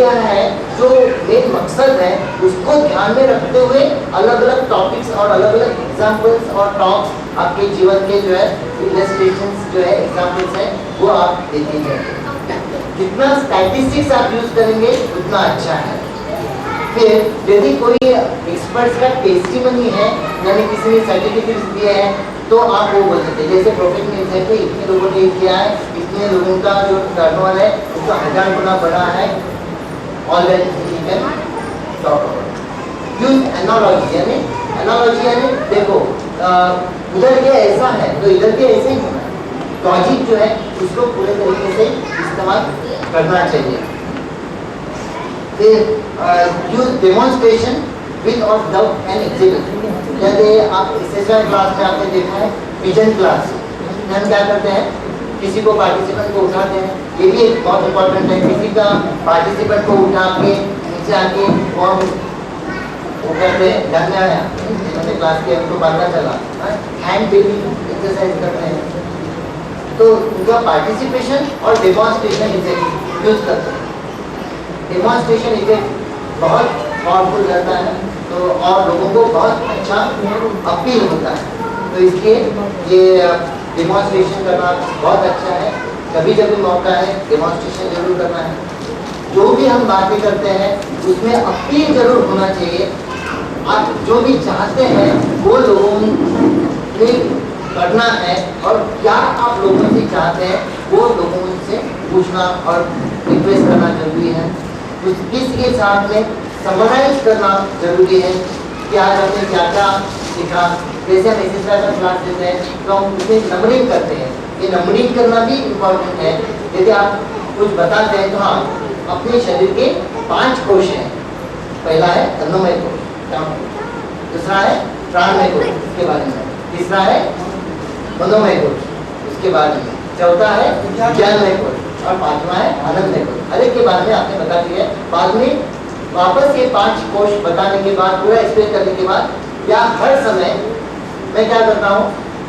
Idea है, जो main मकसद है, उसको ध्यान में रखते हुए अलग अलग टॉपिक्स और अलग अलग एग्जाम्पल्स और टॉक्स आपके जीवन के जो है इलस्ट्रेशंस जो है एग्जाम्पल्स हैं वो आप देते जाइए। जितना स्टैटिस्टिक्स आप यूज करेंगे उतना अच्छा है। फिर यदि कोई एक्सपर्ट्स का टेस्टिमनी है, यानी किसी ने सर्टिफिकेट्स दिए हैं, तो आप वो बोल सकते हैं जैसे प्रॉफिट में है इतने लोगों ने किया है, इतने लोगों का जो टर्नओवर है उसका 1000 गुना बढ़ा है। Already you can talk about use analogy यानी देखो उधर ये ऐसा है तो इधर भी ऐसे ही होना है। लॉजिक जो है उसको पूरे तरीके से इस्तेमाल करना चाहिए। फिर यूज डेमोन्स्ट्रेशन विद और विदाउट एन एग्जिबिट। जैसे आप एसएसआई क्लास में आपने देखा है विजन क्लास, हम क्या करते हैं किसी को पार्टिसिपेंट को उठाते हैं, ये भी एक बहुत इंपॉर्टेंट है। किसी का पार्टिसिपेंट को उठा के नीचे आके वो करते हैं, ध्यान में आया क्लास के हमको पता चला हैंड बेबी एक्सरसाइज करते हैं, तो उनका पार्टिसिपेशन और डेमोन्स्ट्रेशन इफेक्ट यूज करते हैं। डेमोन्स्ट्रेशन इफेक्ट बहुत पावरफुल रहता है तो और लोगों को बहुत अच्छा अपील होता है, तो इसलिए ये डेमोन्स्ट्रेशन करना बहुत अच्छा है। कभी जब भी मौका है डेमोन्स्ट्रेशन जरूर करना है। जो भी हम बातें करते हैं उसमें अपील जरूर होना चाहिए। आप जो भी चाहते हैं वो लोगों में करना है और क्या आप लोगों से चाहते हैं वो लोगों से पूछना और रिक्वेस्ट करना जरूरी है। इसके साथ में समराइज करना जरूरी है कि आज हमने क्या क्या सीखा। जैसे हम एसएसआई का क्लास देते हैं तो हम उसमें नंबरिंग करते हैं, ये नंबरिंग करना भी इम्पोर्टेंट है। यदि आप कुछ बताते हैं तो हाँ अपने शरीर के 5 कोश हैं। पहला है अन्नमय कोश, दूसरा है प्राणमय कोश इसके बारे में, तीसरा है मनोमय कोश उसके बारे में, चौथा है ज्ञानमय कोश और 5वां है आनंदमय कोश। हर एक के बारे में आपने बता दिया है। बाद में वापस ये 5 कोश बताने के बाद पूरा एक्सप्लेन करने के बाद या हर समय मैं क्या करता हूँ,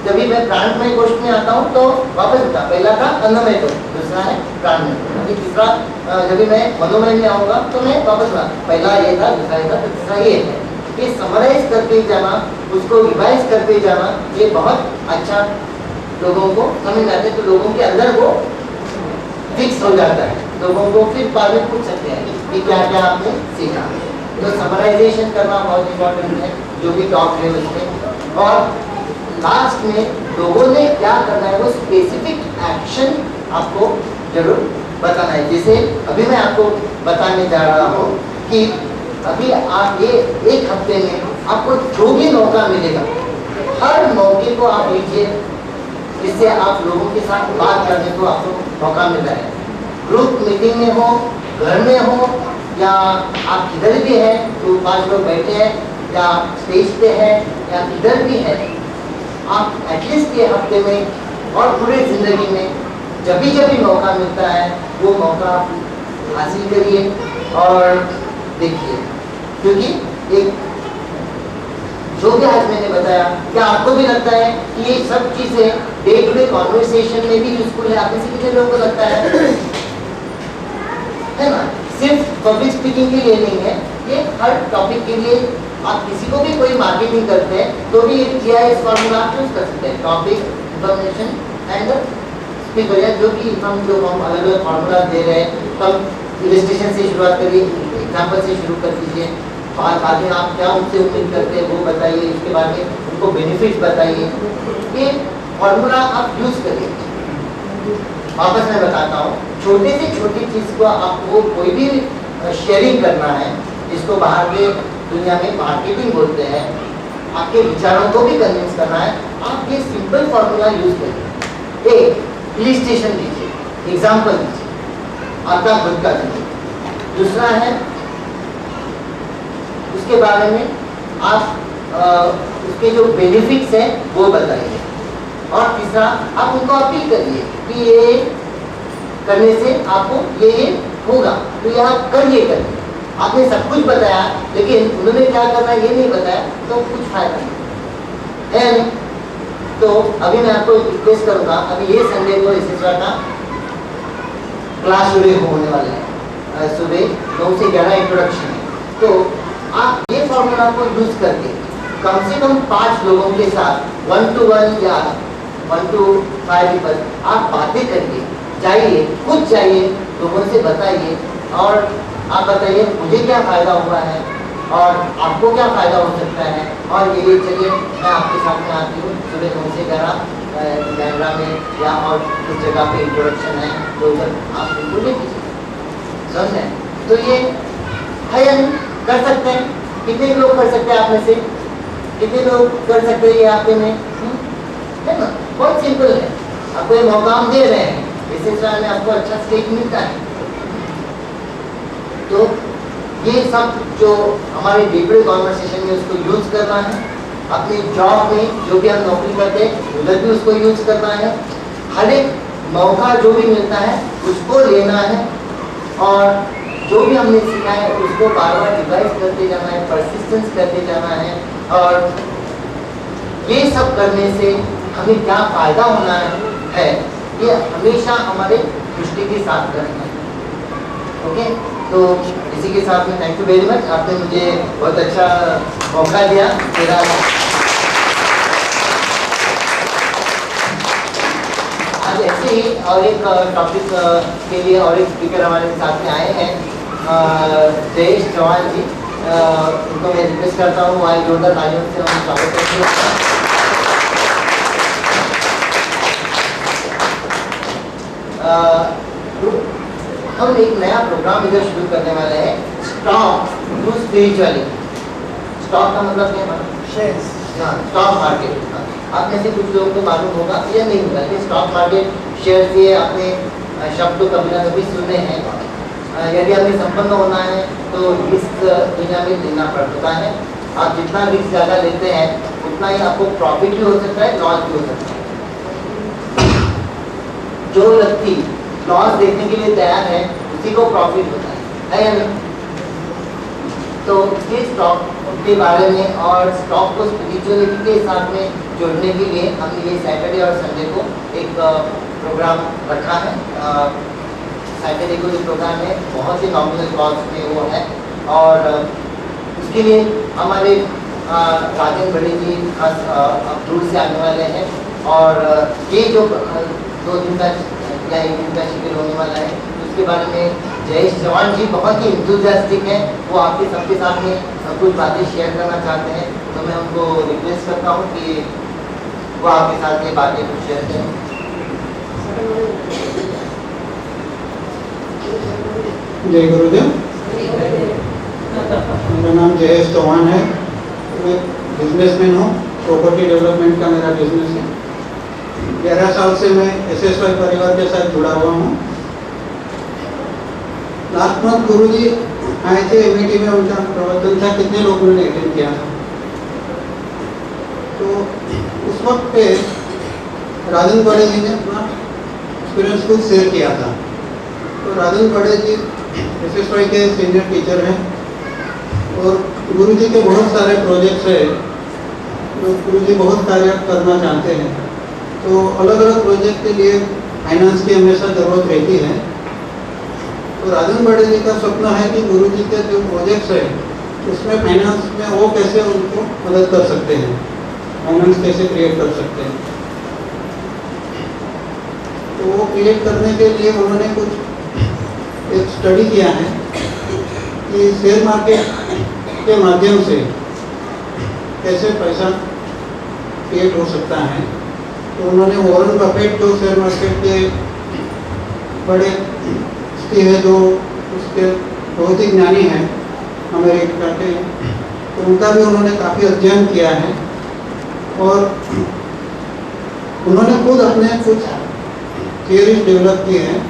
जब भी मैं प्राणमय कोश में आता हूँ तो वापस बता, पहला था अन्नमय कोश, दूसरा है प्राणमय कोश, अभी तीसरा जब भी मैं मनोमय में आऊँगा तो मैं वापस बता, पहला ये था, दूसरा ये था, तो तीसरा ये है। ये समराइज करते जाना, उसको रिवाइज करते जाना, ये बहुत अच्छा लोगों को समझ आते हैं, तो लोगों के अंदर वो फिक्स हो जाता है। लोगों को फिर बाद में पूछ सकते हैं कि क्या क्या आपने सीखा। तो समराइजेशन करना बहुत इंपॉर्टेंट है जो भी टॉक है उसमें। और लास्ट में लोगों ने क्या करना है वो स्पेसिफिक एक्शन आपको जरूर बताना है। जैसे अभी मैं आपको बताने जा रहा हूँ कि अभी आप ये 1 हफ्ते में आपको जो भी मौका मिलेगा हर मौके को आप लीजिए, जिससे आप लोगों के साथ बात करने को आपको मौका मिल रहा है। ग्रुप मीटिंग में हो, घर में हो, या आप किधर भी हैं तो 5 लोग बैठे हैं या स्टेज पे हैं या किधर भी है, आप एटलीस्ट ये हफ्ते में और पूरे ज़िंदगी में जब भी मौका मिलता है वो मौका आप हासिल करिए और देखिए। क्योंकि एक जो भी आज मैंने बताया, क्या आपको भी लगता है कि ये सब चीज़ें डे टू डे कॉन्वर्सेशन में भी यूजफुल है? आप में से कितने लोगों को लगता है ना? सिर्फ पब्लिक स्पीकिंग के लिए नहीं है, ये हर टॉपिक के लिए। आप किसी को भी कोई मार्केटिंग करते हैं तो भी एक GIS फॉर्मूला आप यूज कर सकते हैं, टॉपिक, इंफॉर्मेशन एंड स्पीकर, या जो भी हम अलग अलग फार्मूला दे रहे हैं। तो इलस्ट्रेशन से शुरुआत करिए, एग्जाम्पल से शुरू कर दीजिए, बाद में आप क्या उनसे उम्मीद करते हैं वो बताइए, उसके बाद में उनको बेनिफिट्स बताइए। ये फॉर्मूला आप यूज करिए। वापस मैं बताता हूँ, छोटे से छोटी चीज़ को आपको कोई भी शेयरिंग करना है, जिसको बाहर के दुनिया में मार्केटिंग बोलते हैं, आपके विचारों को भी कन्विंस करना है, आप ये सिंपल फॉर्मूला यूज करिए। एक इलस्ट्रेशन दीजिए, एग्जाम्पल दीजिए, आपका खुद का दीजिए। दूसरा है उसके बारे में आप उसके जो बेनिफिट्स हैं वो बताइए। और तीसरा आप उनको अपील करिए कि ये करने से आपको ये होगा, तो ये आप करिए। आपने सब कुछ बताया लेकिन उन्होंने क्या करना है ये नहीं बताया, तो कुछ फायदा नहीं है नहीं। तो अभी मैं आपको रिक्वेस्ट करूँगा, अभी ये संडे को इस का क्लास शुरू होने वाला है सुबह 9 से 11 इंट्रोडक्शन है। तो आप ये फॉर्मूला को यूज करके कम से कम 5 लोगों के साथ 1 to 1 या 1 to 5 पीपल आप बातें करिए, जाइए, खुद जाइए, लोगों से बताइए और आप बताइए मुझे क्या फ़ायदा हुआ है और आपको क्या फ़ायदा हो सकता है। और ये चलिए मैं आपके साथ में आती हूँ सुबह 9 से 11 कैमरा में या और कुछ जगह पे इंट्रोडक्शन है तो उधर आप बिल्कुल नहीं कीजिए, समझ रहे हैं। तो ये है या नहीं, कर सकते हैं। कितने लोग कर सकते हैं आप में से, कितने लोग कर सकते हैं ये आपके में, है ना। बहुत सिंपल है, आपको ये मौका हम दे रहे हैं, इस तरह में आपको अच्छा स्टेज मिलता है। तो ये सब जो हमारे डीपर कॉन्वर्सेशन में उसको यूज करना है, अपने जॉब में जो भी हम नौकरी करते हैं उधर भी उसको यूज करना है। हर एक मौका जो भी मिलता है उसको लेना है और जो भी हमने सीखा है उसको बार बार रिवाइज करते जाना है, परसिस्टेंस करते जाना है। और ये सब करने से हमें क्या फायदा होना है ये हमेशा हमारे दृष्टि के साथ करना है। ओके, तो इसी के साथ में थैंक यू वेरी मच, आपने मुझे बहुत अच्छा मौका दिया। मेरा आज ऐसे ही और एक टॉपिक के लिए और एक स्पीकर हमारे साथ में आए हैं, जयेश चौहान जी। उनको मैं रिक्वेस्ट करता हूँ आज जोरदार तालियों से हम स्वागत करते हैं। हम एक नया प्रोग्राम इधर शुरू करने वाले हैं, स्टॉक टू स्पिरिचुअलिटी। स्टॉक का मतलब क्या है? शेयर्स। हाँ, स्टॉक मार्केट। आप में से कुछ लोगों को मालूम होगा या नहीं होगा कि स्टॉक मार्केट शेयर्स ये अपने शब्द तो कभी ना कभी सुने हैं। यदि हमें संपन्न होना है तो रिस्क दुनिया में लेना पड़ता है। आप जितना रिस्क ज़्यादा लेते हैं उतना ही आपको प्रॉफिट भी हो सकता है, लॉस भी हो सकता है। जो व्यक्ति लॉस देखने के लिए तैयार है उसी को प्रॉफिट होता है या नहीं। तो इसलिए स्टॉक के बारे में और स्टॉक को स्पिरिचुअलिटी के साथ में जोड़ने के लिए हमने ये सैटरडे और संडे को एक प्रोग्राम रखा है। सैटरडे को जो प्रोग्राम है बहुत ही नॉमिनल कॉस्ट में वो है और उसके लिए हमारे राजन बड़े जी खास दूर से आने वाले हैं और ये जो 2 दिन का या 1 दिन का शिविर होने वाला है उसके बारे में जयेश चौहान जी बहुत ही इंथुजियास्टिक हैं। वो आपके सबके साथ में कुछ बातें शेयर करना चाहते हैं, तो मैं उनको रिक्वेस्ट करता हूँ कि वो आपके साथ ये बातें कुछ शेयर करें। जय गुरुदेव। मेरा नाम जयेश चौहान है, मैं बिजनेसमैन हूँ। प्रॉपर्टी डेवलपमेंट का मेरा बिजनेस है। 11 साल से मैं SSY परिवार के साथ जुड़ा हुआ हूँ। लास्ट मंथ गुरु जी आए थे MIT में, उनका प्रवचन था, कितने लोगों ने अटेंड किया था। तो उस वक्त पे राजन बड़े जी ने अपना एक्सपीरियंस को शेयर किया था। तो राजन बड़े जी SSY के सीनियर टीचर हैं और गुरु जी के बहुत सारे प्रोजेक्ट्स है जो गुरु जी बहुत कार्य करना चाहते हैं। तो अलग अलग प्रोजेक्ट के लिए फाइनेंस की हमेशा ज़रूरत रहती है। तो राजन बड़े जी का सपना है कि गुरु जी के जो प्रोजेक्ट्स है उसमें फाइनेंस में वो कैसे उनको मदद कर सकते हैं, फाइनेंस कैसे क्रिएट कर सकते हैं। तो वो क्रिएट करने के लिए उन्होंने कुछ एक स्टडी किया है कि शेयर मार्केट के माध्यम से कैसे पैसा क्रिएट हो सकता है। तो उन्होंने वॉरेन बफेट जो शेयर मार्केट के बड़े है, जो उसके बहुत ही ज्ञानी हैं अमेरिका के, तो उनका भी उन्होंने काफ़ी अध्ययन किया है और उन्होंने खुद अपने कुछ थियरीज डेवलप किए हैं।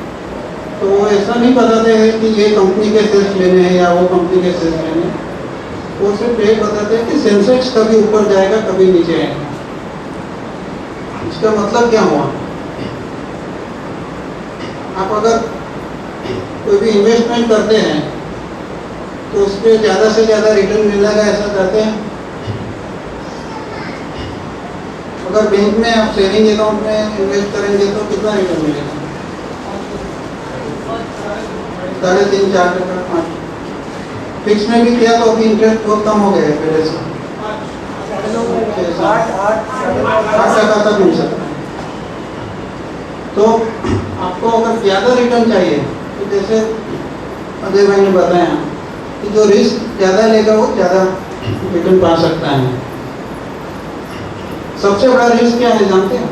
तो वो ऐसा नहीं बताते हैं कि ये कंपनी के शेयर्स लेने हैं या वो कंपनी के शेयर्स लेने हैं, वो सिर्फ ये बताते हैं कि सेंसेक्स कभी ऊपर जाएगा कभी नीचे आएगा। इसका मतलब क्या हुआ? आप अगर कोई भी इन्वेस्टमेंट करते हैं तो उस पर ज़्यादा से ज़्यादा रिटर्न मिलेगा ऐसा चाहते हैं। अगर बैंक में आप सेविंग अकाउंट में इन्वेस्ट करेंगे तो कितना रिटर्न मिलेगा? 3.5, 4, 5। फिक्स में भी किया तो अभी इंटरेस्ट बहुत कम हो गया है पहले से, 8% तक मिल सकता है। तो आपको अगर ज़्यादा रिटर्न चाहिए तो जैसे अजय भाई ने बताया कि जो रिस्क ज़्यादा लेगा वो ज़्यादा रिटर्न पा सकता है। सबसे बड़ा रिस्क क्या है जानते हैं?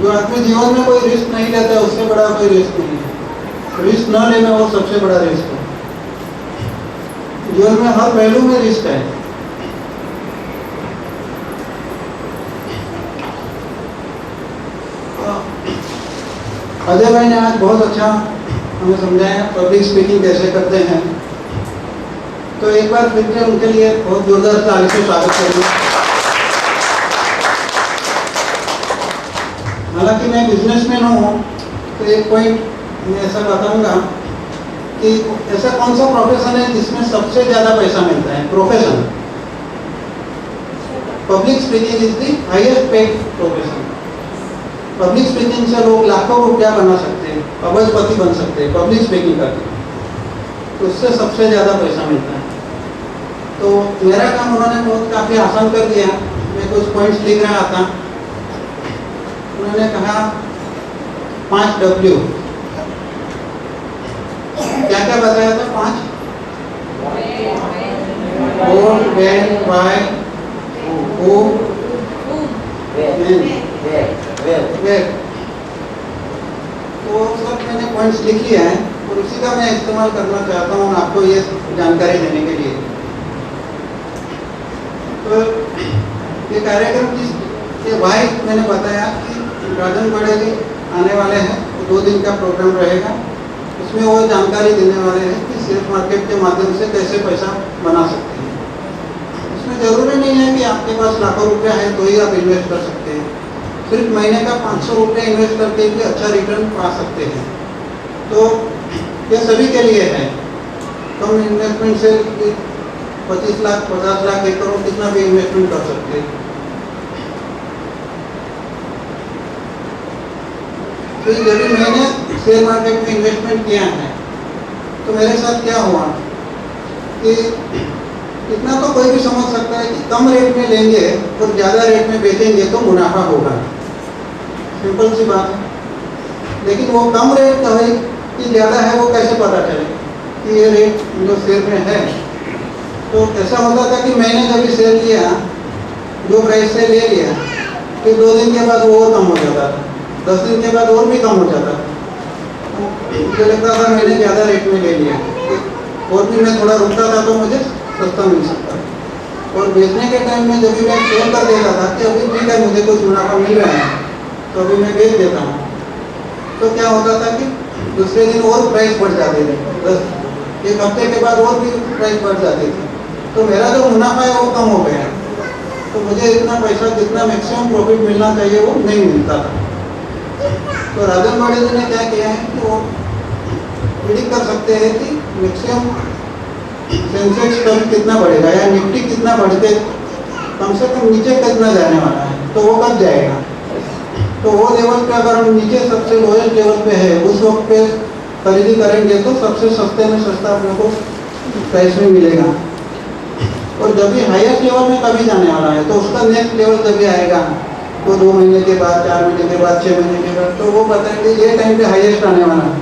जो आदमी जीवन में कोई रिस्क नहीं लेता है उससे बड़ा कोई रिस्क नहीं है। रिस्क न लेना वो सबसे बड़ा रिस्क है। जीवन में हर पहलू में रिस्क है। अजय भाई ने आज बहुत अच्छा हमें समझाया पब्लिक स्पीकिंग कैसे करते हैं। तो एक बार फिर से उनके लिए बहुत जोरदार ताली से स्वागत करेंगे। हालांकि मैं बिजनेसमैन हूँ तो एक पॉइंट मैं ऐसा बताऊंगा कि ऐसा कौन सा प्रोफेशन है जिसमें सबसे ज़्यादा पैसा मिलता है? Profession public speaking is the highest paid profession. Public speaking से लोग लाखों रुपया बना सकते हैं, अरबपति बन सकते हैं पब्लिक स्पीकिंग करके, तो उससे सबसे ज़्यादा पैसा मिलता है। तो मेरा काम उन्होंने बहुत काफ़ी आसान कर दिया। मैं कुछ पॉइंट्स लिख रहा था। उन्होंने कहा 5W। क्या क्या बताया था? 5 What, when, why, who, where। तो सब मैंने पॉइंट्स लिख लिया है और उसी का मैं इस्तेमाल करना चाहता हूँ आपको ये जानकारी देने के लिए। तो ये कार्यक्रम के वाई मैंने बताया कि राजन बड़े जी आने वाले हैं, तो 2 दिन का प्रोग्राम रहेगा। उसमें वो जानकारी देने वाले हैं कि शेयर मार्केट के माध्यम से कैसे पैसा बना सकते हैं। इसमें ज़रूरी नहीं है कि आपके पास लाखों रुपया है तो ही आप इन्वेस्ट कर सकते हैं। सिर्फ महीने का 500 रुपये इन्वेस्ट करके भी अच्छा रिटर्न पा सकते हैं। तो ये सभी के लिए है। कम इन्वेस्टमेंट से 25 लाख 50 लाख 1 करोड़ कितना भी इन्वेस्टमेंट कर सकते हैं। तो जब भी मैंने शेयर मार्केट में इन्वेस्टमेंट किया है तो मेरे साथ क्या हुआ कि इतना तो कोई भी समझ सकता है कि कम रेट में लेंगे और ज़्यादा रेट में बेचेंगे तो मुनाफा होगा, सिंपल सी बात है। लेकिन वो कम रेट का है कि ज़्यादा है वो कैसे पता चले कि ये रेट जो शेयर में है? तो ऐसा होता था कि मैंने जब शेयर लिया, जो प्राइस से ले लिया, फिर 2 दिन के बाद वो और कम हो जाता था, 10 दिन के बाद और भी कम हो जाता था। मुझे लगता था मैंने ज़्यादा रेट में ले लिया, और भी मैं थोड़ा रुकता था तो मुझे सस्ता मिल सकता है। और बेचने के टाइम में जब भी मैं शेयर कर देता था कि अभी ठीक है मुझे कुछ मुनाफा मिल रहा है तो अभी मैं बेच देता हूँ, तो क्या होता था कि दूसरे दिन और प्राइस बढ़ जाते थे, 1 हफ्ते के बाद और भी प्राइस बढ़ जाती थी। तो मेरा जो मुनाफा है वो कम हो गया, तो मुझे इतना पैसा जितना मैक्सिमम प्रॉफिट मिलना चाहिए वो नहीं मिलता था। तो राजन बड़े जी ने क्या किया है कि वो प्रिडिक्ट कर सकते हैं कि मैक्सिमम सेंसेक्स कभी कितना बढ़ेगा या निफ्टी कितना बढ़ के कम से कम नीचे कितना जाने वाला है, तो वो कब जाएगा। तो वो लेवल पे अगर हम नीचे सबसे लोएस्ट लेवल पे है उस वक्त पे खरीदी करेंगे तो सबसे सस्ते में सस्ता अपने को प्राइस में मिलेगा। और जब भी हाईएस्ट लेवल में कभी जाने वाला है तो उसका नेक्स्ट लेवल जब भी आएगा तो 2 महीने के बाद, 4 महीने के बाद, 6 महीने के बाद, तो वो बताएंगे ये टाइम पे हाईएस्ट आने वाला है।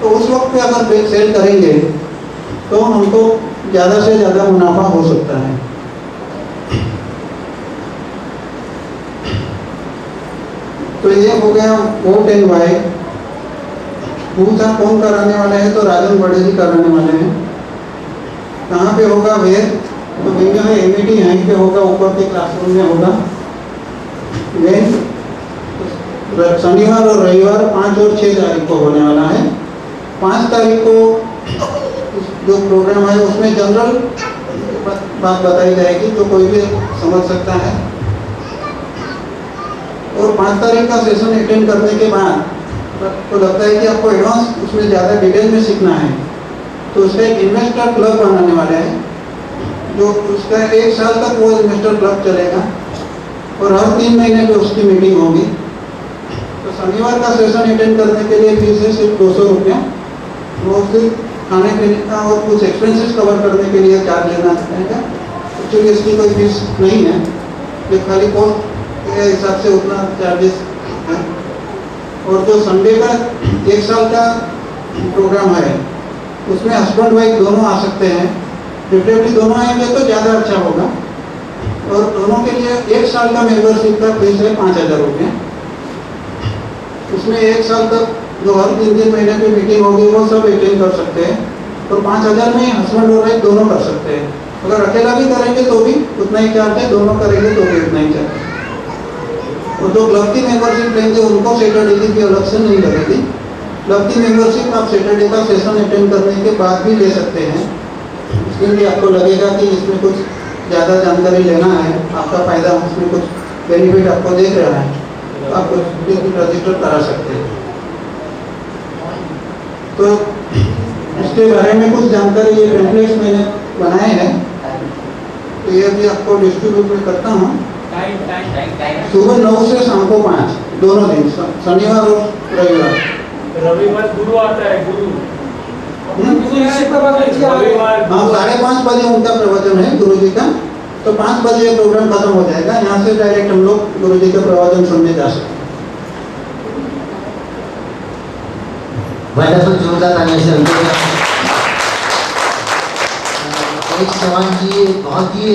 तो उस वक्त पे अगर सेल करेंगे तो हमको ज़्यादा से ज़्यादा मुनाफा हो सकता है। तो ये हो गया वोट एंड वाई। पूछा कौन कराने वाले हैं, तो राजन बड़े जी कराने वाले हैं। कहाँ पे होगा? वेयर? तो विंडो है एमईटी यहीं पे होगा, ऊपर के क्लासरूम में होगा। वेन? शनिवार और रविवार 5 और 6 तारीख को होने वाला है। 5 तारीख को जो प्रोग्राम है उसमें जनरल बात बताई जाएगी जो कोई भी समझ सकता है। और 5 तारीख का सेशन अटेंड करने के बाद तो लगता है कि आपको एडवांस उसमें ज़्यादा डिटेल में सीखना है, तो उसका एक इन्वेस्टर क्लब बनाने वाले हैं, जो उसका 1 साल तक वो इन्वेस्टर क्लब चलेगा और हर 3 महीने पे उसकी मीटिंग होगी। तो शनिवार का सेशन अटेंड करने के लिए फीस है सिर्फ 200 रुपया। वो सिर्फ खाने पीने का और कुछ एक्सपेंसेस कवर करने के लिए चार्ज लेना चाहेगा। एक्चुअली इसकी कोई फीस नहीं है, ये खाली कॉस्ट के हिसाब से उतना चार्जेस है। और जो संडे का 1 साल का प्रोग्राम है उसमें हस्बैंड वाइफ दोनों आ सकते हैं। प्रेफरेबली दोनों आएंगे तो ज़्यादा अच्छा होगा। और दोनों के लिए 1 साल का मेंबरशिप का फीस है 5,000 रुपये। उसमें 1 साल तक जो हर 3-3 महीने की मीटिंग होगी वो सब अटेंड कर सकते हैं। और 5,000 में हस्बैंड और वाइफ दोनों कर सकते हैं। अगर अकेला भी करेंगे तो भी उतना ही चार्ज है, दोनों करेंगे तो भी उतना ही चार्ज है। और जो क्लब की मेंबरशिप लेंगे उनको सैटरडे की भी अलग से नहीं लगेगी। क्लब की मेंबरशिप आप सैटरडे का सेशन अटेंड करने के बाद भी ले सकते हैं। इसमें भी आपको लगेगा कि इसमें कुछ ज़्यादा जानकारी लेना है, आपका फ़ायदा, उसमें कुछ बेनिफिट आपको देख रहा है, तो आप रजिस्टर करा सकते हैं। तो इसके बारे में कुछ जानकारी ये पेम्पलेट्स मैंने बनाए हैं, तो ये भी आपको डिस्ट्रीब्यूट में करता हूँ। सुबह 9 से शाम को 5 दोनों दिन, शनिवार और रविवार। रविवार गुरु आता है, गुरु हाँ, 5:30 बजे उनका प्रवचन है गुरु जी का। तो 5 बजे प्रोग्राम खत्म हो जाएगा। यहाँ से डायरेक्ट हम लोग गुरु जी का प्रवचन सुनने जा सकते हैं। वंडरफुल, जोरदार तालियां से एक चौहान जी बहुत ही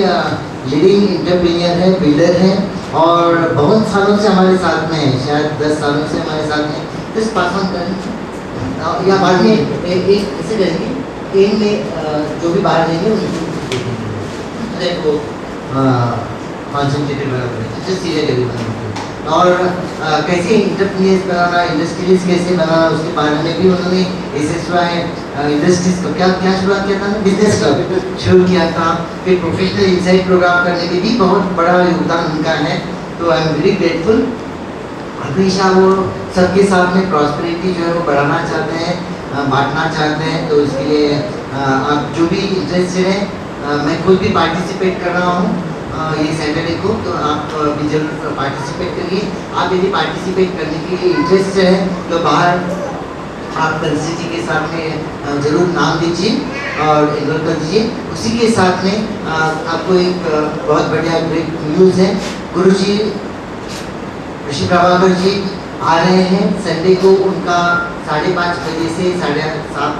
लीडिंग इंटरप्रेन्योर है, बिल्डर है और बहुत सालों से हमारे साथ में है, शायद 10 सालों से हमारे साथ में। इस पास करें या बाद में एक ऐसे करेंगे, एंड में जो भी बाहर रहेंगे उनको कॉन्सेंट्रेटेड बनाना, सीधे करीब और कैसे इंटरप्रेन्योर्स बनाना, इंडस्ट्रीज कैसे बनाना, उसके बारे में भी उन्होंने SSY इंडस्ट्रीज को क्या शुरुआत किया था, बिजनेस क्लब शुरू किया था। फिर प्रोफेशनल इनसाइट प्रोग्राम करने में भी बहुत बड़ा योगदान उनका है। तो आई एम वेरी ग्रेटफुल। हमेशा वो सबके साथ में प्रॉस्पेरिटी जो है वो बढ़ाना चाहते हैं, बांटना चाहते हैं। तो इसके लिए आप जो भी इंटरेस्टेड हैं, मैं खुद भी पार्टिसिपेट कर रहा हूँ ये सैटरडे को, तो आप भी जरूर पार्टिसिपेट करिए। आप यदि पार्टिसिपेट करने के लिए इंटरेस्टेड है तो बाहर आप कंसिटी के साथ में जरूर नाम दीजिए और इनरोल कर दीजिए। उसी के साथ में आपको एक बहुत बढ़िया ग्रेट न्यूज़ है। गुरुजी ऋषि प्रभाकर जी आ रहे हैं संडे को। उनका 5:30 बजे से 7:30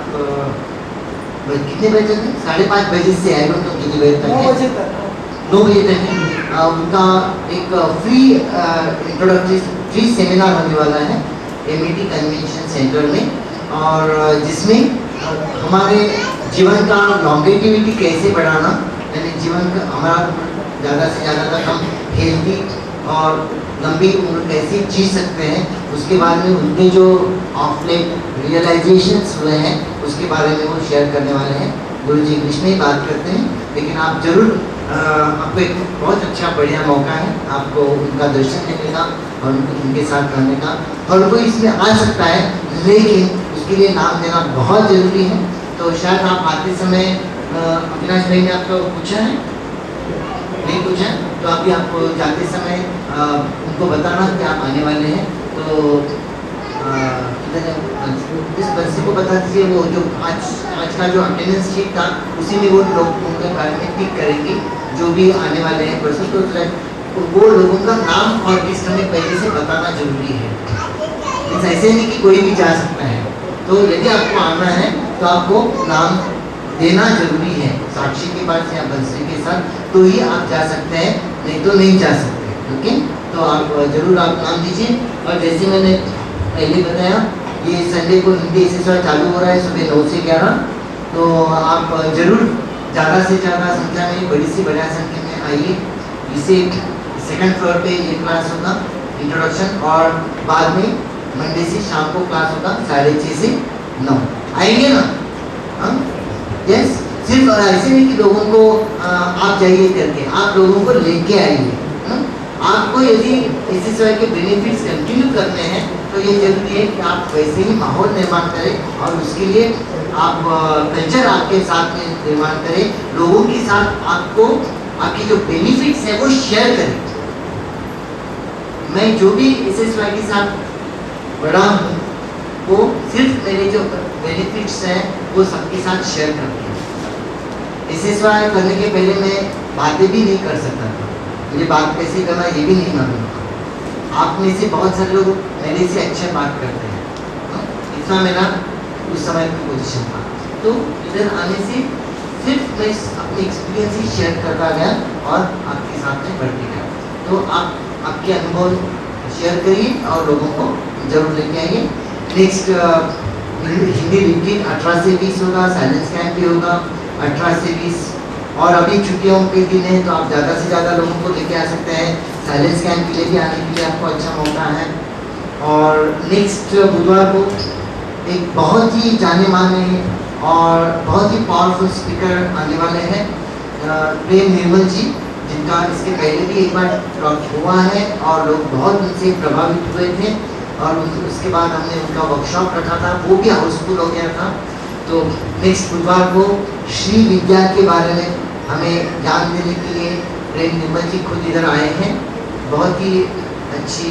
कितने बजे तक है, 5:30 बजे से आएगा तो कितने बजे तक है, 9 बजे तक है। उनका एक फ्री इंट्रोडक्टरी फ्री सेमिनार होने वाला है MAT कन्वेंशन सेंटर में, और जिसमें हमारे जीवन का लॉन्गेटिविटी कैसे बढ़ाना, यानी जीवन का हमारा ज़्यादा से ज़्यादा तक हम हेल्दी और लंबी उम्र कैसे जी सकते हैं, उसके बारे में उनके जो ऑफ लेट रियलाइजेशंस हुए हैं उसके बारे में वो शेयर करने वाले हैं। गुरु जी इंग्लिश में ही बात करते हैं, लेकिन आप जरूर आपको एक बहुत अच्छा बढ़िया मौका है आपको उनका दर्शन देने का और उनके साथ रहने का। और कोई इसमें आ सकता है, लेकिन उसके लिए नाम देना बहुत ज़रूरी है। तो शायद आप आते समय अविनाश भाई ने आपको पूछा है, नहीं पूछा, तो अभी आप जाते समय उनको बताना कि आप आने वाले हैं। तो इस बच्चे को बता दीजिए, वो जो आज का जो अटेंडेंस शीट था उसी में वो लोग उनके बारे में टिक करेंगे जो भी आने वाले हैं पर्सन। तो वो लोगों का नाम और लिस्ट हमें पहले से बताना जरूरी है। ऐसे नहीं कि कोई भी जा सकता है। तो यदि आपको आना है तो आपको नाम देना जरूरी है साक्षी के पास या बंसरी के साथ, तो ही आप जा सकते हैं, नहीं तो नहीं जा सकते। ओके, तो आप जरूर आप नाम दीजिए। और जैसे मैंने पहले बताया, ये संडे को हिंदी SSY चालू हो रहा है सुबह 9 से 11। तो आप जरूर ज़्यादा से ज़्यादा संख्या में, बड़ी से बड़ा संख्या में आइए। इसे 2nd फ्लोर पे ये क्लास होगा इंट्रोडक्शन, और बाद में मंडे से शाम को क्लास होगा 6:30 से 9। आएंगे ना? हाँ, यस। सिर्फ ऐसे नहीं कि लोगों को आप जाइए करके, आप लोगों को लेके आइए। आपको यदि SSY के बेनिफिट्स कंटिन्यू करने हैं तो ये जरूरी है कि आप वैसे ही माहौल निर्माण करें, और उसके लिए आप कल्चर आपके साथ में निर्माण करें, लोगों के साथ आपको आपकी जो बेनिफिट्स हैं वो शेयर करें। मैं जो भी SSY के साथ बड़ा हूँ वो सिर्फ मेरे जो बेनिफिट्स हैं वो सबके साथ शेयर करते हैं। SSY करने के पहले मैं बातें भी नहीं कर सकता था, मुझे बात कैसे करना ये भी नहीं मालूम था। आप में से बहुत सारे लोग मेरे से अच्छे बात करते हैं, इतना मेरा उस समय की पोजीशन था। तो इधर आने से सिर्फ मैं अपनी एक्सपीरियंस ही शेयर करता गया और आपके साथ में बढ़ते गया। तो आप आपके अनुभव शेयर करिए और लोगों को जरूर लेके आइए। नेक्स्ट हिंदी रिपीट 18 से 20 होगा, साइलेंस कैंप भी होगा 18 से 20, और अभी छुट्टियों के दिन है तो आप ज़्यादा से ज़्यादा लोगों को लेके आ सकते हैं। साइलेंस कैंप के लिए भी आने के लिए आपको अच्छा मौका है। और नेक्स्ट बुधवार को एक बहुत ही जाने माने और बहुत ही पावरफुल स्पीकर आने वाले हैं, प्रेम निर्मल जी, जिनका इसके पहले भी एक बार टॉक हुआ है और लोग बहुत उनसे प्रभावित हुए थे। और उसके बाद हमने उनका वर्कशॉप रखा था, वो भी हाउसफुल हो गया था। तो नेक्स्ट बुधवार को श्री विद्या के बारे में हमें ज्ञान देने के लिए प्रेम निर्मल जी खुद इधर आए हैं। बहुत ही अच्छी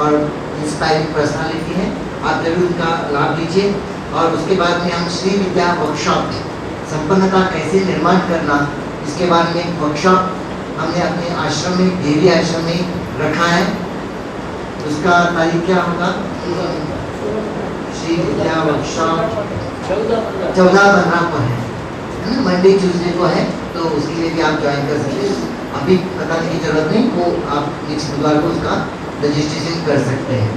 और इंस्पायरिंग पर्सनालिटी है, आप जरूर उनका लाभ लीजिए। और उसके बाद में हम श्री विद्या वर्कशॉप संपन्नता कैसे निर्माण करना, इसके बारे में वर्कशॉप हमने अपने आश्रम में, देवी आश्रम में रखा है। उसका तारीख क्या होगा? श्री विद्या वर्कशॉप 14-15 को है ना, मंडे ट्यूसडे को है, तो उसके लिए भी आप ज्वाइन कर सकते हैं। अभी बताने की जरूरत नहीं, वो आप नेक्स्ट बुधवार को उसका रजिस्ट्रेशन कर सकते हैं।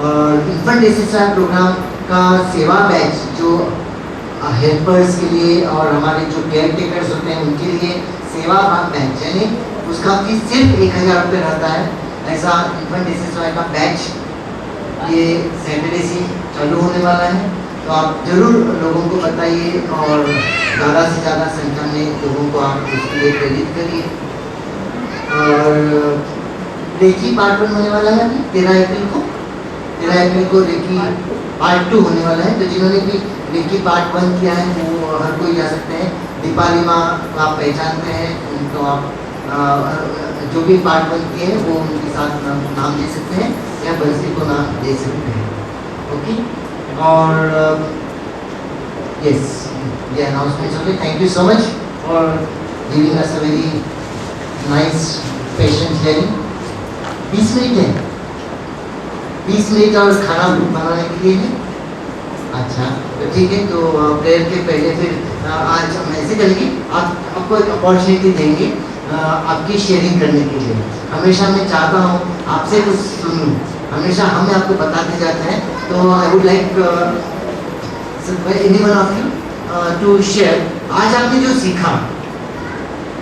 और इन्फेंट SSY प्रोग्राम का सेवा बैच जो हेल्पर्स के लिए और हमारे जो केयर टेकर्स होते हैं उनके लिए सेवा बैच, यानी उसका फीस सिर्फ 1000 रुपये रहता है। ऐसा इन्फेंट SSY का बैच ये सैटरडे से चालू होने वाला है, तो आप जरूर लोगों को बताइए और ज़्यादा से ज़्यादा संख्या में लोगों को आप उसके लिए प्रेरित करिए। और रेकी पार्ट 1 होने वाला है अभी 13 अप्रैल को रेकी पार्ट 2 होने वाला है। तो जिन्होंने भी रेकी पार्ट 1 किया है वो हर कोई जा सकते हैं। दीपाली माँ को आप पहचानते हैं, उनको आप जो भी पार्ट 1 किए हैं वो उनके साथ नाम दे सकते हैं या बंसी को नाम दे सकते हैं। ओके, और यस, ये अनाउंसमेंट हो गई। Thank you so much for giving us a very nice patient hearing. 20 minute है, 20 मिनट और खाना बनाने के लिए है। अच्छा, तो ठीक है, तो प्रेयर के पहले फिर आज हम ऐसे करेंगे, आपको एक अपॉर्चुनिटी देंगे आपकी शेयरिंग करने के लिए। हमेशा मैं चाहता हूँ आपसे कुछ सुनूं, हमेशा हम आपको बताते जाते हैं। तो I would like anyone of you to share, आज आपने जो सीखा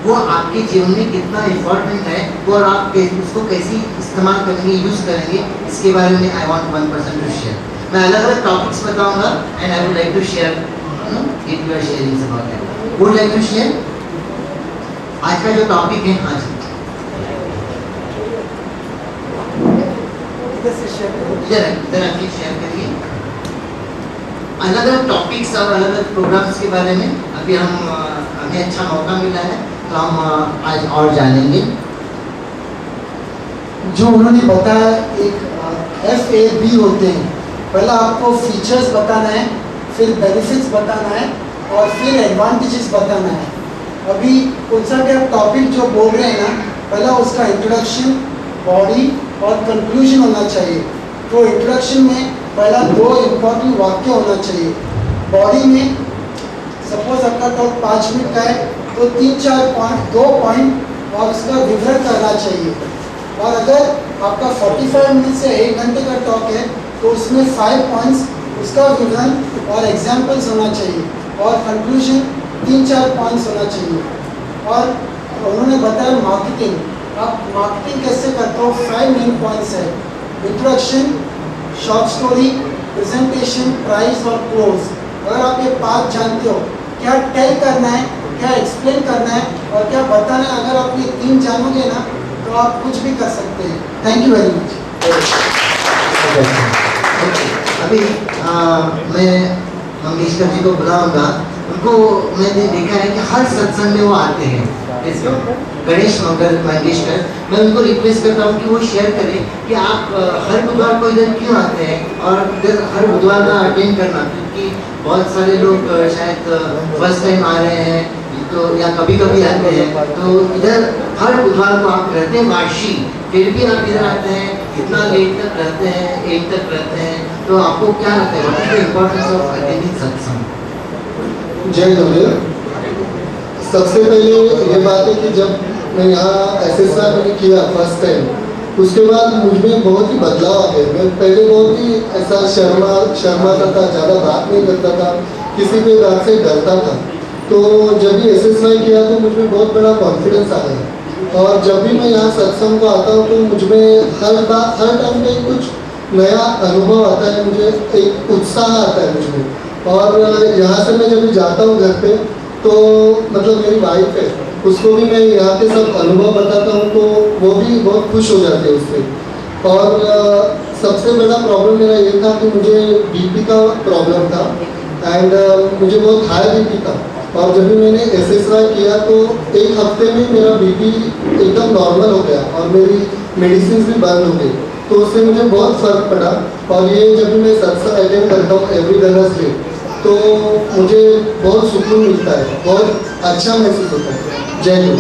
वो आपके जीवन में कितना इम्पोर्टेंट है, और आप उसको कैसे इस्तेमाल करेंगे, यूज़ करेंगे, इसके बारे में आई वांट 1% टू शेयर। मैं अलग अलग टॉपिक्स बताऊंगा and I would like to share if you are sharing about that. Would like to share आज का जो टॉपिक है। आज इधर आके शेयर करिए अलग अलग टॉपिक्स और अलग अलग प्रोग्राम्स के बारे में। अभी हमें अच्छा मौका मिला है तो हम आज और जानेंगे। जो उन्होंने बताया, एक FAB होते हैं, पहला आपको फीचर्स बताना है, फिर बेनिफिट्स बताना है और फिर एडवांटेजेस बताना है। अभी कौन सा भी आप टॉपिक जो बोल रहे हैं ना, पहला उसका इंट्रोडक्शन, बॉडी और कंक्लूजन होना चाहिए। तो इंट्रोडक्शन में पहला 2 इम्पोर्टेंट वाक्य होना चाहिए। बॉडी में सपोज आपका टॉक 5 मिनट का है तो 3-4 पॉइंट, 2 पॉइंट और उसका विवरण करना चाहिए। और अगर आपका 45 मिनट से 1 घंटे का टॉक है तो उसमें 5 पॉइंट्स, उसका विवरण और एग्जाम्पल्स होना चाहिए, और कंक्लूजन 3-4 पॉइंट्स होना चाहिए। और उन्होंने बताया मार्केटिंग, आप मार्केटिंग कैसे करते हो, 5 मेन पॉइंट्स है। Introduction, short story, presentation, price और क्लोज। अगर आप ये 5 जानते हो, क्या टेल करना है, क्या एक्सप्लेन करना है और क्या बताना है, अगर आप ये 3 जानोगे ना तो आप कुछ भी कर सकते हैं। Thank you very much. अभी मैं मंगेशकर जी को बुलाऊंगा। उनको मैंने देखा है कि हर सत्संग में वो आते हैं, गणेश मंगेशकर। मैं उनको रिक्वेस्ट करता हूँ कि वो शेयर करें कि आप हर बुधवार को इधर क्यों आते हैं और इधर हर बुधवार का अटेंड करना, क्योंकि बहुत सारे लोग शायद फर्स्ट टाइम आ रहे हैं तो या कभी कभी आते हैं, तो इधर हर बुधवार को आप रहते हैं वाशी, फिर भी आप इधर आते हैं, इतना लेट तक रहते हैं, 8 तक रहते हैं, तो आपको क्या लगता है what is the importance of attending सत्संग? जय गुरुदेव। सबसे पहले ये बात है कि जब मैं यहाँ SSR मैंने किया फर्स्ट टाइम, उसके बाद मुझ में बहुत ही बदलाव आ गया। मैं पहले बहुत ही ऐसा शर्माता था, ज़्यादा बात नहीं करता था, किसी भी बात से डरता था। तो जब भी SSY किया तो मुझ में बहुत बड़ा कॉन्फिडेंस आ गया, और जब भी मैं यहाँ सत्संग को आता हूँ तो मुझ में हर टाइम पे कुछ नया अनुभव आता है, मुझे एक उत्साह आता है मुझ में। और यहाँ से मैं जब भी जाता हूँ घर पे तो मतलब मेरी वाइफ है, उसको भी मैं यहाँ के सब अनुभव बताता हूँ तो वो भी बहुत खुश हो जाते हैं उससे। और सबसे बड़ा प्रॉब्लम मेरा ये था कि मुझे BP का प्रॉब्लम था, एंड मुझे बहुत हाई BP था। और जब भी मैंने SSY किया तो एक हफ्ते में मेरा BP एकदम नॉर्मल हो गया और मेरी मेडिसिन भी बंद हो गई, तो उससे मुझे बहुत फ़र्क पड़ा। और ये जब भी मैं सत्संग अटेंड करता हूँ एवरी वेडनेसडे तो मुझे बहुत सुकून मिलता है, बहुत अच्छा महसूस होता है। जय गुरु।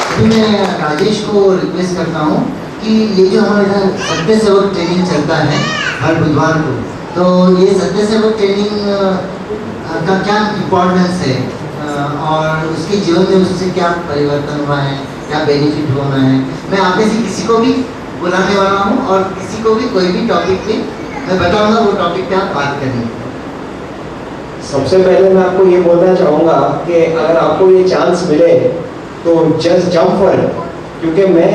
अभी मैं राजेश को रिक्वेस्ट करता हूँ कि ये जो हमारा सत्य सेवक ट्रेनिंग चलता है हर बुधवार को, तो ये सत्य सेवक ट्रेनिंग का क्या इम्पोर्टेंस है और उसके जीवन में उससे क्या परिवर्तन हुआ है, क्या बेनिफिट होना है? मैं आप में से किसी को भी बुलाने वाला हूँ और किसी को भी कोई भी टॉपिक पे मैं बताऊँगा, वो टॉपिक पे आप बात करेंगे। सबसे पहले मैं आपको ये बोलना चाहूँगा कि अगर आपको ये चांस मिले तो जस्ट जंप फॉर इट, क्योंकि मैं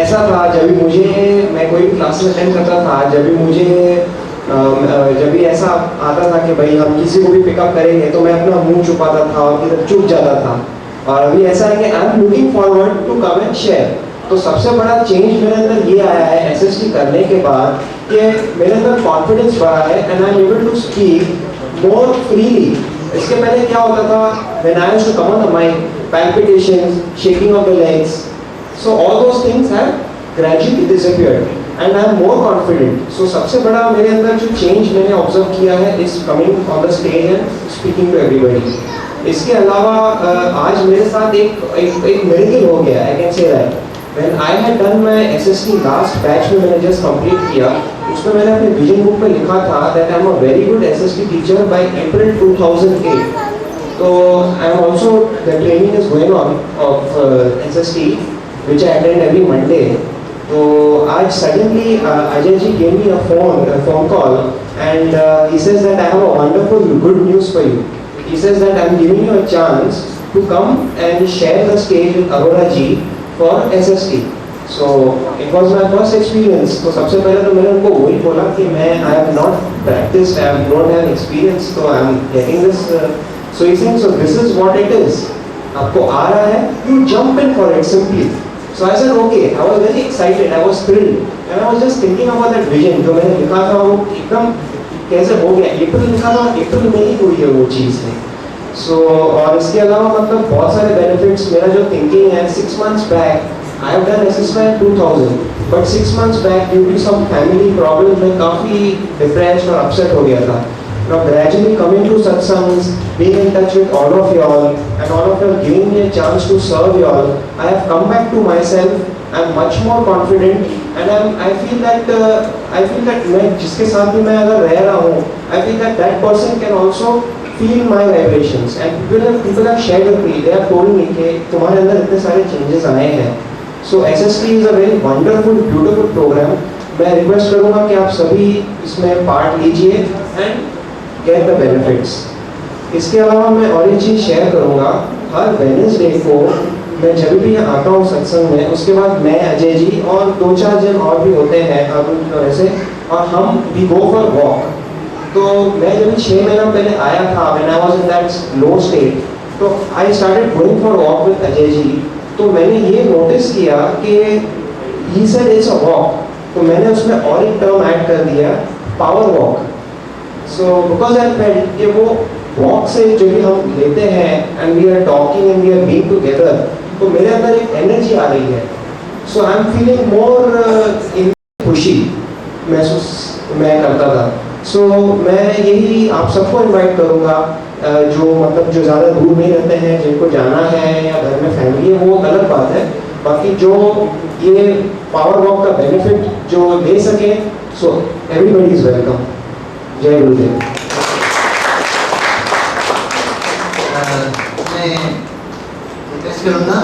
ऐसा था जब भी मैं कोई क्लासेस अटेंड करता था, जब भी ऐसा आता था कि भाई हम किसी को भी पिकअप करेंगे तो मैं अपना मुंह छुपाता था और किधर चुप जाता था। और अभी ऐसा है कि I am looking forward to come and share. तो सबसे बड़ा चेंज मेरे अंदर ये आया है SST करने के बाद कि मेरे अंदर कॉन्फिडेंस बढ़ा है and I am able to speak more freely. इसके पहले क्या होता था, when I used to come on the mic, palpitations, shaking of the legs, so all those things have gradually disappeared and I am more confident. So सबसे बड़ा मेरे अंदर जो change मैंने observe किया है is coming on the stage and speaking to everybody. इसके अलावा आज मेरे साथ एक miracle हो गया, I can say that. When I had done my SST last batch में मैंने just complete किया, उसमें मैंने अपने vision book पे लिखा था that I am a very good SST teacher by April 2008. So I am also, the training is going on of SST which I attend every Monday. So आज suddenly Ajay ji gave me a phone call and he says that I have a wonderful good news for you. He says that I am giving you a chance to come and share the stage with Arora ji for SST. So it was my first experience. तो सबसे पहले तो मैंने उनको वही बोला कि मैं I have not practiced, I don't have experience, so I am getting this. So he said, so this is what it is. आपको आ रहा है, you jump in for it simply. So I said okay. I was very excited, I was thrilled, and I was just thinking about that vision जो मैंने लिखा था वो एकदम कैसे हो गया। अप्रैल लिखा था, अप्रैल में ही हुई है वो चीज़ है। So और इसके अलावा मतलब बहुत सारे benefits, मेरा जो thinking है 6 months back I have done SSY in 2000, but 6 months back due to some family problems मैं काफ़ी depressed और upset हो गया था। Now gradually coming to satsangs, being in touch with all of y'all and all of y'all giving me a chance to serve y'all, I have come back to myself. I am much more confident and I feel that मैं जिसके साथ भी मैं अगर रह रहा हूँ, I feel that person can also feel my vibrations and people have shared with me, they have told me कि तुम्हारे अंदर इतने सारे changes आए हैं. So SST is a very wonderful, beautiful program. मैं रिक्वेस्ट करूँगा कि आप सभी इसमें पार्ट लीजिए and get the benefits. इसके अलावा मैं और एक चीज़ शेयर करूँगा, हर वेडनेसडे को मैं जब भी आता हूँ सत्संग में, उसके बाद मैं अजय जी और 2-4 जन और भी होते हैं वैसे, और हम वी गो फॉर वॉक। तो मैं जब 6 महीना पहले आया था, when I was in that low state, तो I started going for walk with Ajay ji. तो मैंने ये नोटिस किया कि he said it's a walk, तो मैंने उसमें और एक टर्म ऐड कर दिया, power walk. So because I felt कि वो walk से जो भी हम लेते हैं and we are talking and we are being together, तो मेरे अंदर एक एनर्जी आ रही है। So I am feeling more in खुशी महसूस मैं करता था। सो मैं यही आप सबको इनवाइट करूँगा, जो मतलब जो ज़्यादा दूर नहीं रहते हैं, जिनको जाना है या घर में फैमिली है, वो अलग बात है। बाकी जो ये पावर वॉक का बेनिफिट जो ले सके, सो एवरीबडी इज़ वेलकम। जय गुरुदेव। मैं रिक्वेस्ट करूँगा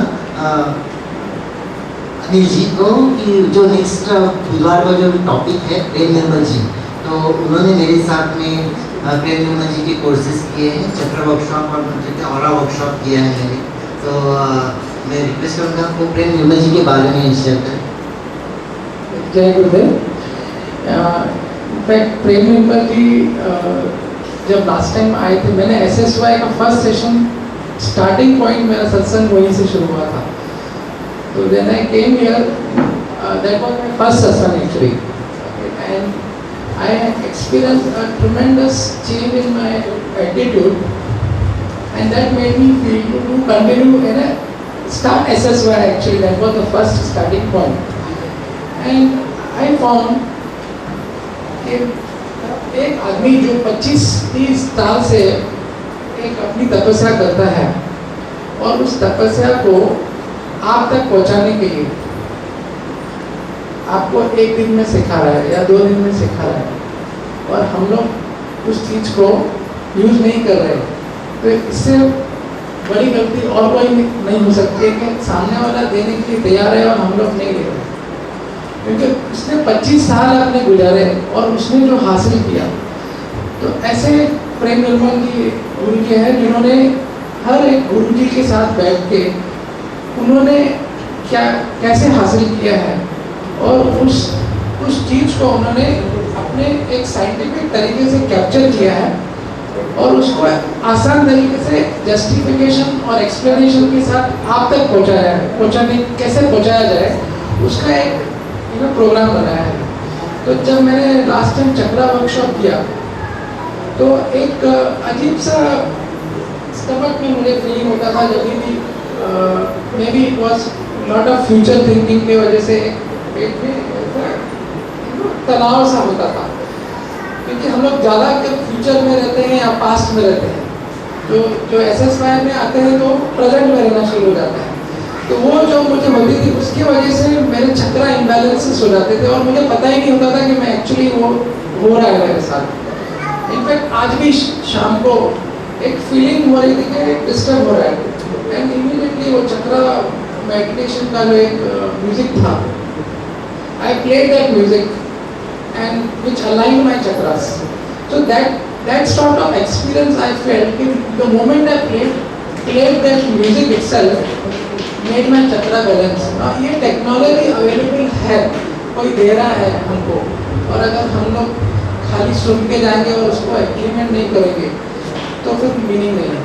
अनिल जी को कि जो नेक्स्ट बुधवार का जो टॉपिक है प्रेम निर्मल जी, तो उन्होंने मेरे साथ में प्रेम निर्मल जी के कोर्सेज किए हैं, चक्र वर्कशॉप और ऑरा वर्कशॉप किया है मैंने। तो मैं रिक्वेस्ट करूँगा आपको प्रेम निर्मल जी के बारे में शेयर करें। जय गुरुदेव। इनफैक्ट प्रेम निर्मल जी जब लास्ट टाइम आए थे, मैंने SSY का फर्स्ट सेशन स्टार्टिंग पॉइंट मेरा सत्संग वहीं से शुरू हुआ था। तो then I came here, that was my first satsang actually, and I experienced a tremendous change in my attitude, and that made me feel to continue in start SSY actually. That was the first starting point, and I found कि एक आदमी जो 25-30 साल से एक अपनी तपस्या करता है और उस तपस्या को आप तक पहुंचाने के लिए आपको एक दिन में सिखा रहा है या 2 दिन में सिखा रहा है, और हम लोग उस चीज़ को यूज नहीं कर रहे, तो इससे बड़ी गलती और कोई नहीं हो सकती है कि सामने वाला देने के लिए तैयार है और हम लोग नहीं दे रहे, क्योंकि उसने 25 साल अपने गुजारे और उसने जो हासिल किया। तो ऐसे प्रेम निर्मल जी गुरु जी हैं जिन्होंने हर एक गुरु जी के साथ बैठ के उन्होंने क्या कैसे हासिल किया है, और उस चीज़ को उन्होंने अपने एक साइंटिफिक तरीके से कैप्चर किया है और उसको आसान तरीके से जस्टिफिकेशन और एक्सप्लेनेशन के साथ आप तक कैसे पहुंचाया जाए, उसका एक प्रोग्राम बनाया है। तो जब मैंने लास्ट टाइम चक्रा वर्कशॉप किया तो एक अजीब सा स्टमक में मुझे फीलिंग होता था, जब भी may be it was lot of future thinking की वजह से पेट में तनाव सा होता था, क्योंकि हम लोग ज़्यादा फ्यूचर में रहते हैं या पास्ट में रहते हैं। जो SSY में आते हैं तो प्रेजेंट में रहना शुरू हो जाता है, तो वो जो मुझे होती थी उसकी वजह से मेरे चक्रा इम्बैलेंसेस हो जाते थे और मुझे पता ही नहीं होता था कि मैं एक्चुअली वो हो रहा है मेरे साथ। इनफैक्ट आज भी शाम को एक फीलिंग हो रही थी कि डिस्टर्ब हो रहा है, एंड इमीडिएटली वो चक्रा मेडिटेशन का जो एक म्यूजिक था, I played that music and which aligned my chakras. So that sort of experience I felt the moment I played that music itself made my chakra balance. Now ये technology available है, कोई दे रहा है हमको, और अगर हम लोग खाली सुन के जाएंगे और उसको इम्प्लीमेंट नहीं करेंगे तो फिर मीनिंग नहीं है।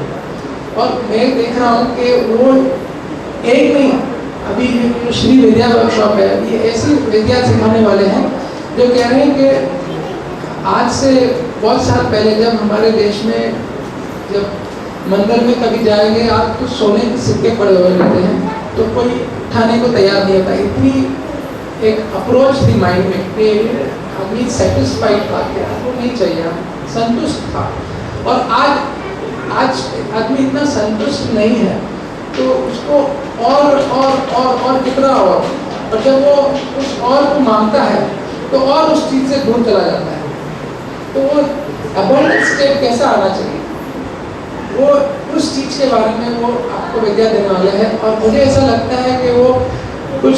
और मैं देख रहा हूँ कि वो एक नहीं, अभी जो श्री विद्या वर्कशॉप है, ये ऐसी विद्या सिखाने वाले हैं जो कह रहे हैं कि आज से बहुत साल पहले जब हमारे देश में जब मंदिर में कभी जाएंगे आप तो सोने के सिक्के पड़े हुए रहते हैं, तो कोई उठाने को तैयार नहीं होता। इतनी एक अप्रोच थी माइंड में कि आदमी सेटिस्फाइड था कि आपको नहीं चाहिए, संतुष्ट था। और आज आदमी इतना संतुष्ट नहीं है, तो उसको और कितना और जब वो उस और को मांगता है तो और उस चीज़ से दूर चला जाता है। तो वो अबंडेंस स्टेट कैसा आना चाहिए, वो उस चीज़ के बारे में वो आपको विद्या देने वाले हैं। और मुझे ऐसा लगता है कि वो कुछ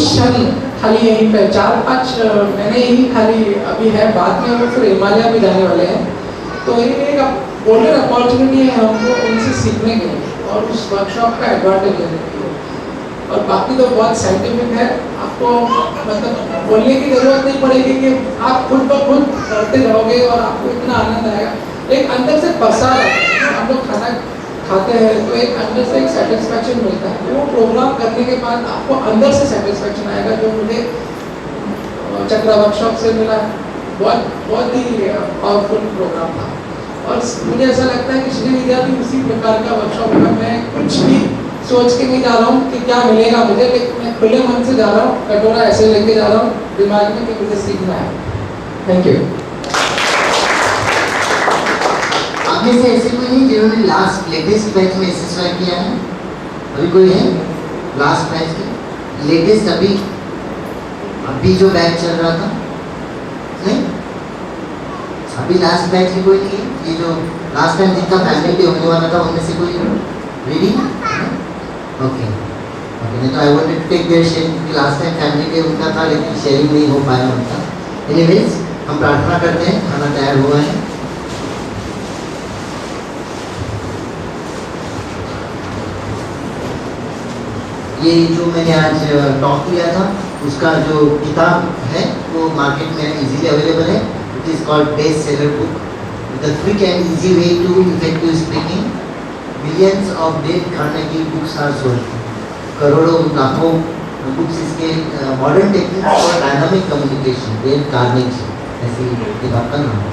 क्षण खाली यहीं पे 4-5 महीने ही खाली अभी है, बाद में वो फिर हिमालय में जाने वाले हैं। तो ये एक गोल्डन अपॉर्चुनिटी है हमको उनसे सीखने के लिए और उस वर्कशॉप का एडवांटेज लेने के लिए। और बाकी तो बहुत साइंटिफिक है, आपको मतलब बोलने की ज़रूरत नहीं पड़ेगी कि आप खुद ब खुद करते रहोगे और आपको इतना आनंद आएगा। एक अंदर से प्रसाद आता है, हम लोग खाना खाते हैं तो एक अंदर से एक सेटिस्फैक्शन मिलता है। वो प्रोग्राम करने के बाद आपको अंदर से सेटिस्फैक्शन आएगा, जो मुझे चक्रा वर्कशॉप से मिला। बहुत ही पावरफुल प्रोग्राम था और मुझे ऐसा लगता है कि श्री विद्या भी उसी प्रकार का वर्कशॉप है। मैं कुछ भी सोच के नहीं जा रहा हूँ कि क्या मिलेगा मुझे, लेकिन मैं खुले मन से जा रहा हूँ, कटोरा ऐसे लेके जा रहा हूँ दिमाग में कि मुझे सीखना है। Thank you. आप में से ऐसे कोई नहीं जिन्होंने लास्ट लेटेस्ट बैच में एसएसवाई किया है? अभी कोई है लास्ट बैच की लेटेस्ट? अभी जो बैच चल रहा था नहीं, अभी लास्ट बैच में कोई नहीं है? ये जो लास्ट टाइम जिनका फैमिली डे होने वाला था उनमें से कोई रेडी? ओके ओके, नहीं तो I wanted to take their share, क्योंकि लास्ट टाइम फैमिली डे उनका था लेकिन शेयरिंग नहीं हो पाया उनका। एनीवेज, हम प्रार्थना करते हैं, खाना तैयार हुआ है। ये जो मैंने आज टॉक किया था उसका जो किताब है वो मार्केट में इजीली अवेलेबल है। It is called best seller book, the quick and easy way to effective speaking, millions of Dale Carnegie books are sold. करोड़ों लाखों बुक्स इसके modern techniques for dynamic communication, Dale Carnegie ऐसी किताब का नाम है।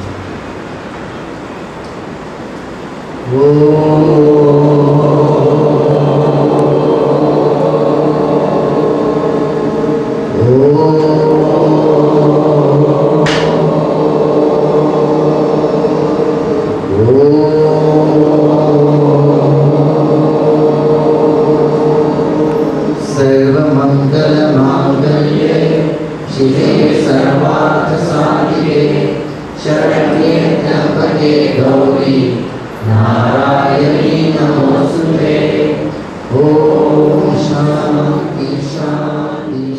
सर्वमंगलमांगल्ये शिवे सर्वार्थसाधिके शरण्ये त्र्यंबके गौरी नारायणी नमोस्तुते। ओम शांति शांति।